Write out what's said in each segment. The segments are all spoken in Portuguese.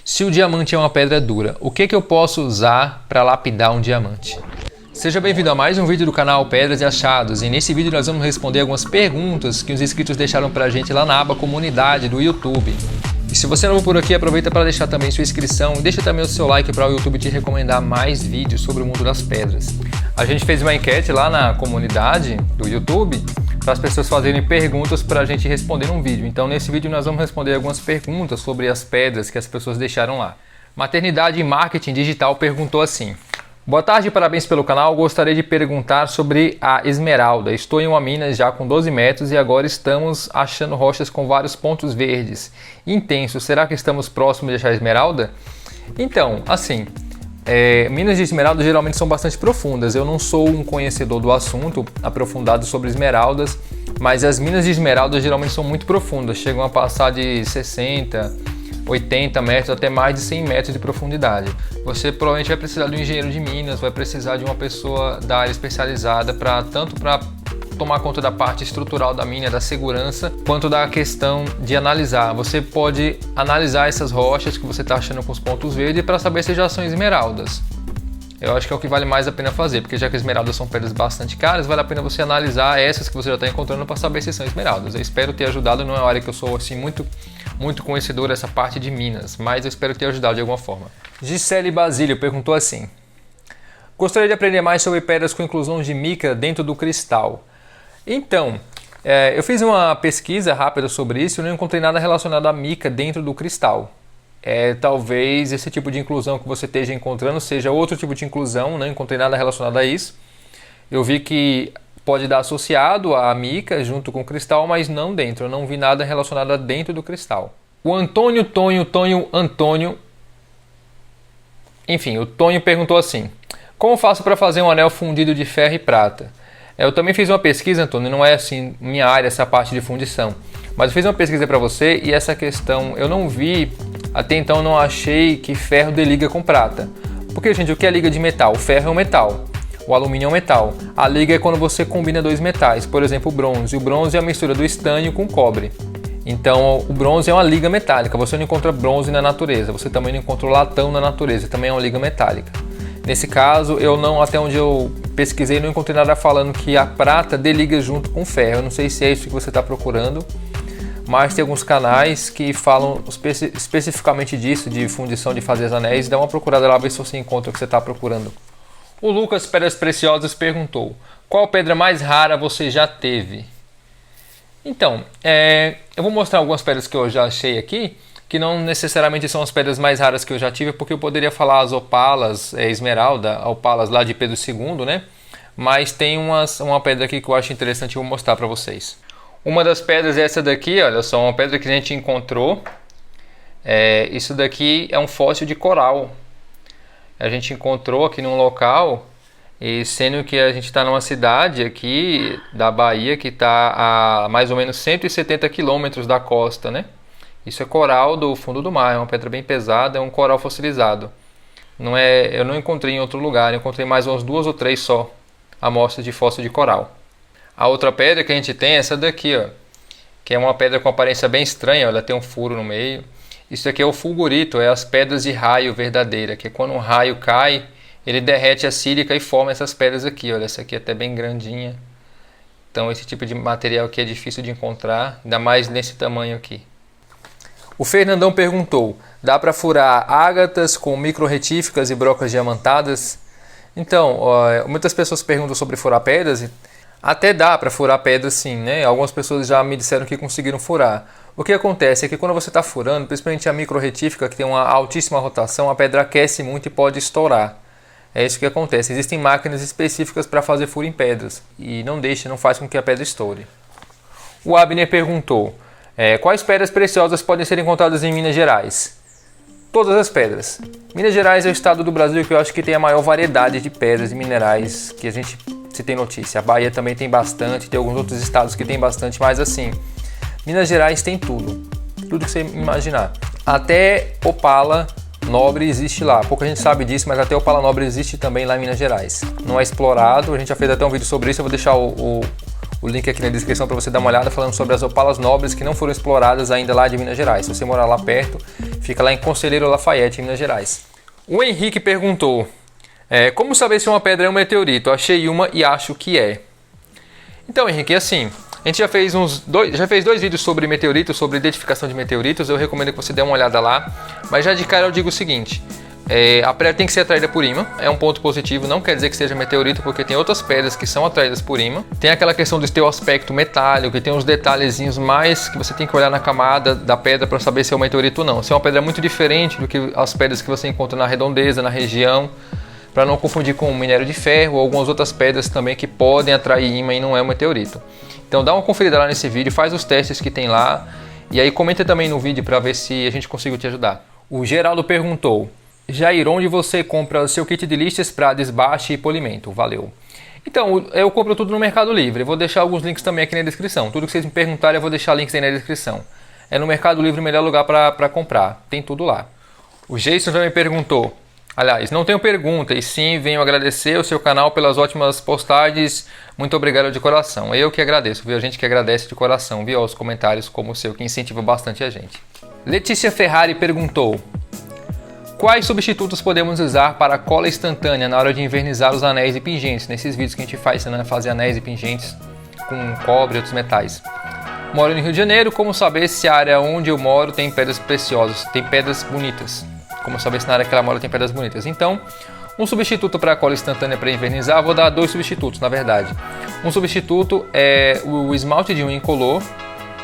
Se o diamante é uma pedra dura, o que eu posso usar para lapidar um diamante? Seja bem-vindo a mais um vídeo do canal Pedras e Achados, e nesse vídeo nós vamos responder algumas perguntas que os inscritos deixaram pra gente lá na aba comunidade do YouTube. E se você é novo por aqui, aproveita para deixar também sua inscrição e deixa também o seu like para o YouTube te recomendar mais vídeos sobre o mundo das pedras. A gente fez uma enquete lá na comunidade do YouTube para as pessoas fazerem perguntas para a gente responder num vídeo. Então nesse vídeo nós vamos responder algumas perguntas sobre as pedras que as pessoas deixaram lá. Maternidade e Marketing Digital perguntou assim: boa tarde, parabéns pelo canal. Gostaria de perguntar sobre a esmeralda. Estou em uma mina já com 12 metros e agora estamos achando rochas com vários pontos verdes intensos. Será que estamos próximos de achar esmeralda? Então, assim, minas de esmeralda geralmente são bastante profundas. Eu não sou um conhecedor do assunto aprofundado sobre esmeraldas, mas as minas de esmeralda geralmente são muito profundas. Chegam a passar de 60, 80 metros até mais de 100 metros de profundidade. Você provavelmente vai precisar de um engenheiro de minas, vai precisar de uma pessoa da área especializada tanto para tomar conta da parte estrutural da mina, da segurança, quanto da questão de analisar. Você pode analisar essas rochas que você está achando com os pontos verdes para saber se já são esmeraldas. Eu acho que é o que vale mais a pena fazer, porque já que esmeraldas são pedras bastante caras, vale a pena você analisar essas que você já está encontrando para saber se são esmeraldas. Eu espero ter ajudado, não é uma área que eu sou assim muito conhecedor dessa parte de minas, mas eu espero ter ajudado de alguma forma. Gisele Basílio perguntou assim: gostaria de aprender mais sobre pedras com inclusão de mica dentro do cristal. Então, eu fiz uma pesquisa rápida sobre isso e não encontrei nada relacionado à mica dentro do cristal. Talvez esse tipo de inclusão que você esteja encontrando seja outro tipo de inclusão, não encontrei nada relacionado a isso. Eu vi que pode dar associado à mica junto com o cristal, mas não dentro. Eu não vi nada relacionado a dentro do cristal. O Antônio, enfim, o Tonho perguntou assim: como faço para fazer um anel fundido de ferro e prata? Eu também fiz uma pesquisa, Antônio, não é assim minha área essa parte de fundição, mas eu fiz uma pesquisa para você e essa questão eu não vi, até então não achei que ferro deliga com prata. Porque, gente, o que é liga de metal? O ferro é um metal. O alumínio é um metal. A liga é quando você combina dois metais, por exemplo, o bronze. O bronze é a mistura do estânio com cobre. Então, o bronze é uma liga metálica. Você não encontra bronze na natureza. Você também não encontra latão na natureza. Também é uma liga metálica. Nesse caso, até onde eu pesquisei, não encontrei nada falando que a prata deliga junto com o ferro. Eu não sei se é isso que você está procurando, mas tem alguns canais que falam especificamente disso, de fundição, de fazer os anéis. Dá uma procurada lá, ver se você encontra o que você está procurando. O Lucas Pedras Preciosas perguntou: qual pedra mais rara você já teve? Então, eu vou mostrar algumas pedras que eu já achei aqui, que não necessariamente são as pedras mais raras que eu já tive, porque eu poderia falar as opalas, esmeralda, opalas lá de Pedro II, né? Mas tem uma pedra aqui que eu acho interessante e vou mostrar para vocês. Uma das pedras é essa daqui, olha só, uma pedra que a gente encontrou. Isso daqui é um fóssil de coral. A gente encontrou aqui num local, e sendo que a gente está numa cidade aqui da Bahia que está a mais ou menos 170 quilômetros da costa, né? Isso é coral do fundo do mar, é uma pedra bem pesada, é um coral fossilizado. Eu não encontrei em outro lugar, eu encontrei mais umas 2 ou 3 só amostras de fóssil de coral. A outra pedra que a gente tem é essa daqui, ó, que é uma pedra com aparência bem estranha, ela tem um furo no meio. Isso aqui é o fulgurito, é as pedras de raio verdadeira, que quando um raio cai, ele derrete a sílica e forma essas pedras aqui. Olha, essa aqui é até bem grandinha. Então esse tipo de material aqui é difícil de encontrar, ainda mais nesse tamanho aqui. O Fernandão perguntou: dá para furar ágatas com micro-retíficas e brocas diamantadas? Então, muitas pessoas perguntam sobre furar pedras. Até dá para furar pedras sim, né? Algumas pessoas já me disseram que conseguiram furar. O que acontece é que quando você está furando, principalmente a micro-retífica, que tem uma altíssima rotação, a pedra aquece muito e pode estourar. É isso que acontece. Existem máquinas específicas para fazer furo em pedras e não faz com que a pedra estoure. O Abner perguntou: quais pedras preciosas podem ser encontradas em Minas Gerais? Todas as pedras. Minas Gerais é o estado do Brasil que eu acho que tem a maior variedade de pedras e minerais que a gente se tem notícia. A Bahia também tem bastante, tem alguns outros estados que tem bastante, mas assim, Minas Gerais tem tudo que você imaginar. Até opala nobre existe lá. Pouca gente sabe disso, mas até opala nobre existe também lá em Minas Gerais. Não é explorado, a gente já fez até um vídeo sobre isso, eu vou deixar o o link aqui na descrição para você dar uma olhada, falando sobre as opalas nobres que não foram exploradas ainda lá de Minas Gerais. Se você morar lá perto, fica lá em Conselheiro Lafayette, em Minas Gerais. O Henrique perguntou, como saber se uma pedra é um meteorito? Achei uma e acho que é. Então, Henrique, assim, a gente já fez dois vídeos sobre meteoritos, sobre identificação de meteoritos. Eu recomendo que você dê uma olhada lá. Mas já de cara eu digo o seguinte, a pedra tem que ser atraída por ímã, é um ponto positivo, não quer dizer que seja meteorito, porque tem outras pedras que são atraídas por ímã. Tem aquela questão do teu aspecto metálico, que tem uns detalhezinhos mais que você tem que olhar na camada da pedra para saber se é um meteorito ou não. Se é uma pedra muito diferente do que as pedras que você encontra na redondeza, na região, para não confundir com minério de ferro ou algumas outras pedras também que podem atrair ímã e não é um meteorito. Então dá uma conferida lá nesse vídeo, faz os testes que tem lá e aí comenta também no vídeo para ver se a gente conseguiu te ajudar. O Geraldo perguntou, Jair, onde você compra o seu kit de lixas para desbaste e polimento? Valeu. Então, eu compro tudo no Mercado Livre. Eu vou deixar alguns links também aqui na descrição. Tudo que vocês me perguntarem, eu vou deixar links aí na descrição. É no Mercado Livre o melhor lugar para comprar. Tem tudo lá. O Jason também perguntou. Aliás, não tenho pergunta, e sim venho agradecer o seu canal pelas ótimas postagens. Muito obrigado de coração. Eu que agradeço, viu? A gente que agradece de coração, viu? Os comentários como o seu, que incentiva bastante a gente. Letícia Ferrari perguntou. Quais substitutos podemos usar para cola instantânea na hora de invernizar os anéis e pingentes? Nesses vídeos que a gente faz, né, fazer anéis e pingentes com cobre e outros metais. Moro no Rio de Janeiro, como saber se a área onde eu moro tem pedras preciosas, tem pedras bonitas? Como saber se na área que ela mora tem pedras bonitas? Então, um substituto para a cola instantânea para invernizar, vou dar dois substitutos na verdade. Um substituto é o esmalte de unha incolor.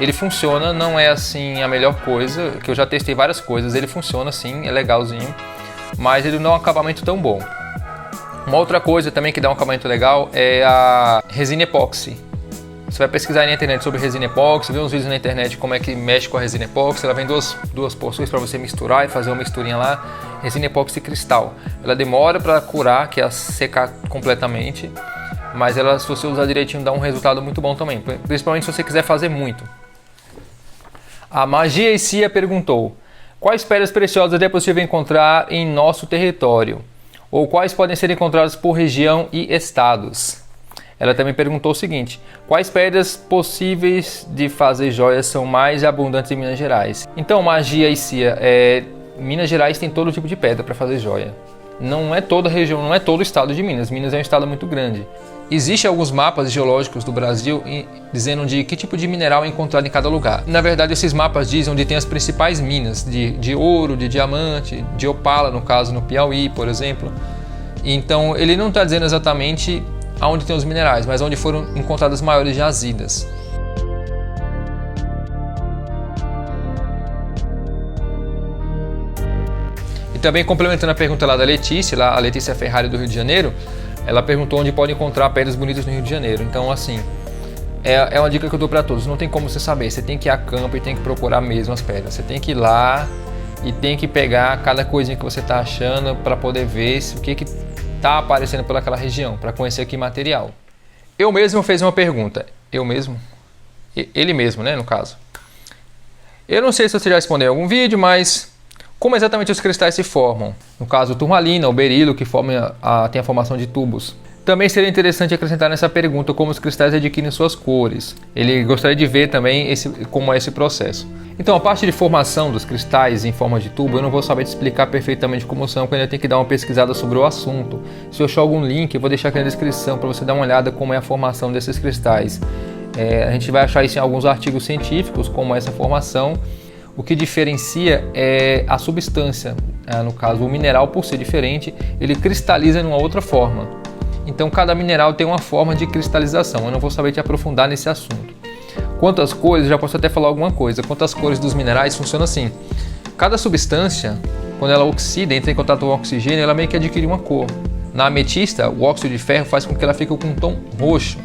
Ele funciona, não é assim a melhor coisa, que eu já testei várias coisas, ele funciona sim, é legalzinho, mas ele não é um acabamento tão bom. Uma outra coisa também que dá um acabamento legal é a resina epóxi. Você vai pesquisar na internet sobre resina epóxi, ver uns vídeos na internet como é que mexe com a resina epóxi, ela vem duas porções para você misturar e fazer uma misturinha lá, resina epóxi cristal. Ela demora para curar, que é secar completamente, mas ela, se você usar direitinho, dá um resultado muito bom também, principalmente se você quiser fazer muito. A Magia e Cia perguntou, quais pedras preciosas é possível encontrar em nosso território? Ou quais podem ser encontradas por região e estados? Ela também perguntou o seguinte, quais pedras possíveis de fazer joias são mais abundantes em Minas Gerais? Então, Magia e Cia, Minas Gerais tem todo tipo de pedra para fazer joia. Não é toda região, não é todo o estado de Minas. Minas é um estado muito grande. Existem alguns mapas geológicos do Brasil dizendo de que tipo de mineral é encontrado em cada lugar. Na verdade, esses mapas dizem onde tem as principais minas de ouro, de diamante, de opala, no caso no Piauí, por exemplo. Então, ele não está dizendo exatamente aonde tem os minerais, mas onde foram encontradas maiores jazidas. E também complementando a pergunta lá da Letícia, a Letícia Ferrari do Rio de Janeiro, ela perguntou onde pode encontrar pedras bonitas no Rio de Janeiro. Então, assim, é uma dica que eu dou para todos. Não tem como você saber. Você tem que ir a campo e tem que procurar mesmo as pedras. Você tem que ir lá e tem que pegar cada coisinha que você está achando para poder ver o que está aparecendo pelaquela região, para conhecer que material. Eu mesmo fiz uma pergunta. Eu mesmo? Ele mesmo, né, no caso. Eu não sei se você já respondeu em algum vídeo, mas como exatamente os cristais se formam? No caso, turmalina, o berilo, que tem a formação de tubos. Também seria interessante acrescentar nessa pergunta como os cristais adquirem suas cores. Ele gostaria de ver também como é esse processo. Então, a parte de formação dos cristais em forma de tubo, eu não vou saber te explicar perfeitamente como são, porque eu ainda tenho que dar uma pesquisada sobre o assunto. Se eu achar algum link, eu vou deixar aqui na descrição para você dar uma olhada como é a formação desses cristais. A gente vai achar isso em alguns artigos científicos, como essa formação. O que diferencia é a substância, no caso o mineral, por ser diferente, ele cristaliza de uma outra forma. Então cada mineral tem uma forma de cristalização, eu não vou saber te aprofundar nesse assunto. Quanto às cores, já posso até falar alguma coisa. Quanto às cores dos minerais, funciona assim. Cada substância, quando ela oxida, entra em contato com o oxigênio, ela meio que adquire uma cor. Na ametista, o óxido de ferro faz com que ela fique com um tom roxo.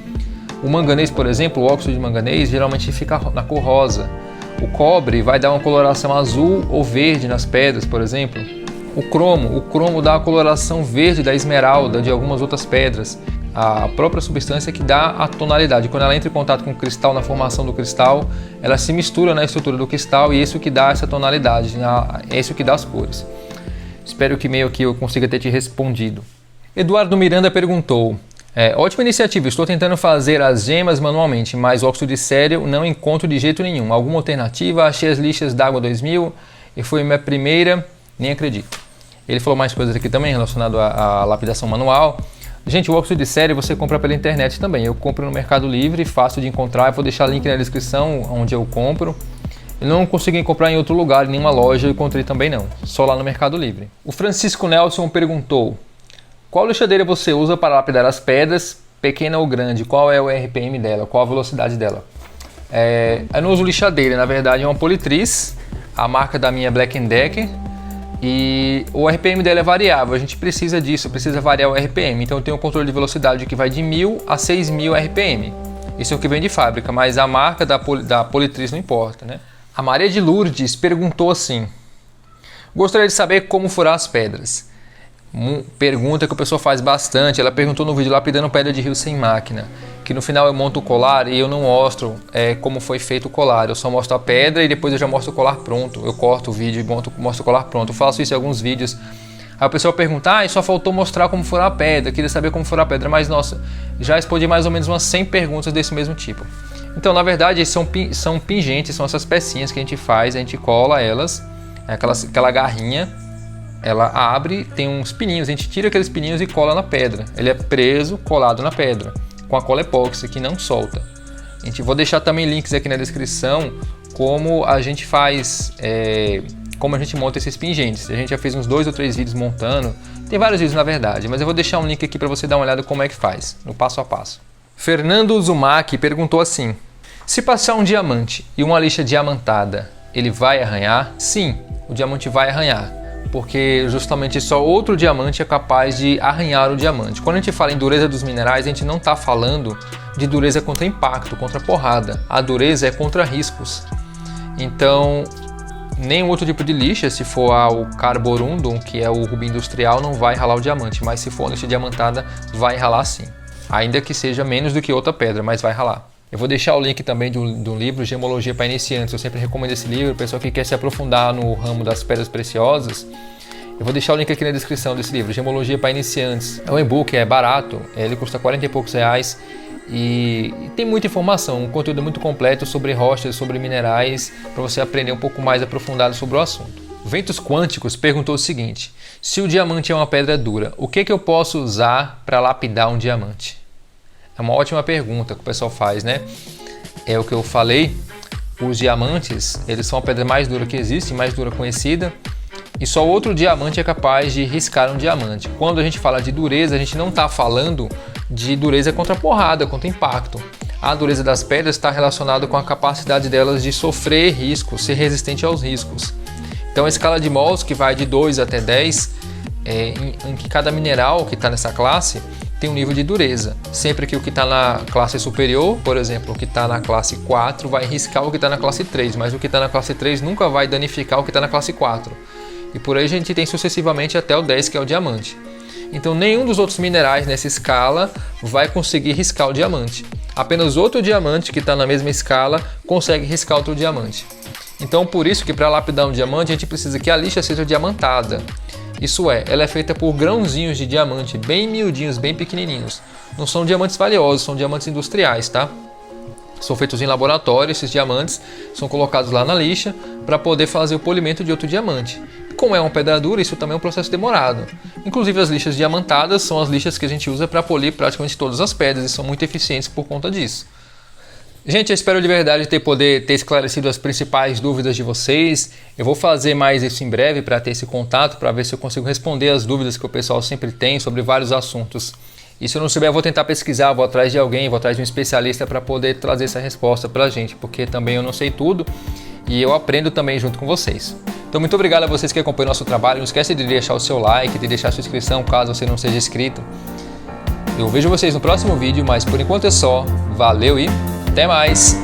O manganês, por exemplo, o óxido de manganês, geralmente fica na cor rosa. O cobre vai dar uma coloração azul ou verde nas pedras, por exemplo. O cromo dá a coloração verde da esmeralda, de algumas outras pedras. A própria substância que dá a tonalidade. Quando ela entra em contato com o cristal, na formação do cristal, ela se mistura na estrutura do cristal e é isso que dá essa tonalidade, é isso que dá as cores. Espero que meio que eu consiga ter te respondido. Eduardo Miranda perguntou, Ótima iniciativa, estou tentando fazer as gemas manualmente, mas o óxido de cério não encontro de jeito nenhum. Alguma alternativa? Achei as lixas d'água 2000 e foi minha primeira, nem acredito. Ele falou mais coisas aqui também relacionado à lapidação manual. Gente, o óxido de cério você compra pela internet também. Eu compro no Mercado Livre, fácil de encontrar. Eu vou deixar o link na descrição onde eu compro. Eu não consegui comprar em outro lugar, em nenhuma loja, eu encontrei também não. Só lá no Mercado Livre. O Francisco Nelson perguntou: qual lixadeira você usa para lapidar as pedras, pequena ou grande? Qual é o RPM dela? Qual a velocidade dela? Eu não uso lixadeira, na verdade é uma Politriz, a marca da minha Black & Decker, e o RPM dela é variável, a gente precisa disso, precisa variar o RPM, então eu tenho um controle de velocidade que vai de 1000 a 6000 RPM. Isso é o que vem de fábrica, mas a marca da Politriz não importa, né? A Maria de Lourdes perguntou assim: gostaria de saber como furar as pedras. Pergunta que o pessoal faz bastante. Ela perguntou no vídeo lapidando pedra de rio sem máquina, que no final eu monto o colar e eu não mostro como foi feito o colar, eu só mostro a pedra e depois eu já mostro o colar pronto. Eu corto o vídeo e mostro o colar pronto. Eu faço isso em alguns vídeos. Aí o pessoal pergunta: só faltou mostrar como furar a pedra, queria saber como furar a pedra, mas nossa, já respondi mais ou menos umas 100 perguntas desse mesmo tipo. Então na verdade são pingentes, são essas pecinhas que a gente faz, a gente cola elas, aquela garrinha, ela abre, tem uns pininhos, a gente tira aqueles pininhos e cola na pedra. Ele é preso, colado na pedra, com a cola epóxi que não solta. Vou deixar também links aqui na descrição como a gente faz, como a gente monta esses pingentes. A gente já fez uns 2 ou 3 vídeos montando, tem vários vídeos na verdade, mas eu vou deixar um link aqui para você dar uma olhada como é que faz, no passo a passo. Fernando Zumac perguntou assim: se passar um diamante e uma lixa diamantada, ele vai arranhar? Sim, o diamante vai arranhar, porque justamente só outro diamante é capaz de arranhar o diamante. Quando a gente fala em dureza dos minerais, a gente não está falando de dureza contra impacto, contra porrada. A dureza é contra riscos. Então, nenhum outro tipo de lixa, se for o carborundum, que é o rubi industrial, não vai ralar o diamante, mas se for a lixa diamantada, vai ralar sim. Ainda que seja menos do que outra pedra, mas vai ralar. Eu vou deixar o link também do livro Gemologia para Iniciantes. Eu sempre recomendo esse livro, o pessoal que quer se aprofundar no ramo das pedras preciosas. Eu vou deixar o link aqui na descrição desse livro, Gemologia para Iniciantes. É um e-book, é barato, ele custa 40 e poucos reais e tem muita informação, um conteúdo muito completo sobre rochas, sobre minerais, para você aprender um pouco mais aprofundado sobre o assunto. Ventos Quânticos perguntou o seguinte: se o diamante é uma pedra dura, o que eu posso usar para lapidar um diamante? É uma ótima pergunta que o pessoal faz, né? É o que eu falei, os diamantes, eles são a pedra mais dura que existe, mais dura conhecida, e só outro diamante é capaz de riscar um diamante. Quando a gente fala de dureza, a gente não está falando de dureza contra porrada, contra impacto. A dureza das pedras está relacionada com a capacidade delas de sofrer riscos, ser resistente aos riscos. Então a escala de mols, que vai de 2 até 10, em que cada mineral que está nessa classe tem um nível de dureza. Sempre que o que está na classe superior, por exemplo, o que está na classe 4 vai riscar o que está na classe 3, mas o que está na classe 3 nunca vai danificar o que está na classe 4. E por aí a gente tem sucessivamente até o 10, que é o diamante. Então nenhum dos outros minerais nessa escala vai conseguir riscar o diamante. Apenas outro diamante que está na mesma escala consegue riscar outro diamante. Então por isso que para lapidar um diamante a gente precisa que a lixa seja diamantada. Isso ela é feita por grãozinhos de diamante, bem miudinhos, bem pequenininhos. Não são diamantes valiosos, são diamantes industriais, tá? São feitos em laboratório, esses diamantes são colocados lá na lixa para poder fazer o polimento de outro diamante. Como é uma pedra dura, isso também é um processo demorado. Inclusive as lixas diamantadas são as lixas que a gente usa para polir praticamente todas as pedras e são muito eficientes por conta disso. Gente, eu espero de verdade ter esclarecido as principais dúvidas de vocês. Eu vou fazer mais isso em breve para ter esse contato, para ver se eu consigo responder as dúvidas que o pessoal sempre tem sobre vários assuntos. E se eu não souber, eu vou tentar pesquisar, vou atrás de alguém, vou atrás de um especialista para poder trazer essa resposta para a gente, porque também eu não sei tudo e eu aprendo também junto com vocês. Então muito obrigado a vocês que acompanham o nosso trabalho. Não esquece de deixar o seu like, de deixar a sua inscrição caso você não seja inscrito. Eu vejo vocês no próximo vídeo, mas por enquanto é só. Valeu e até mais!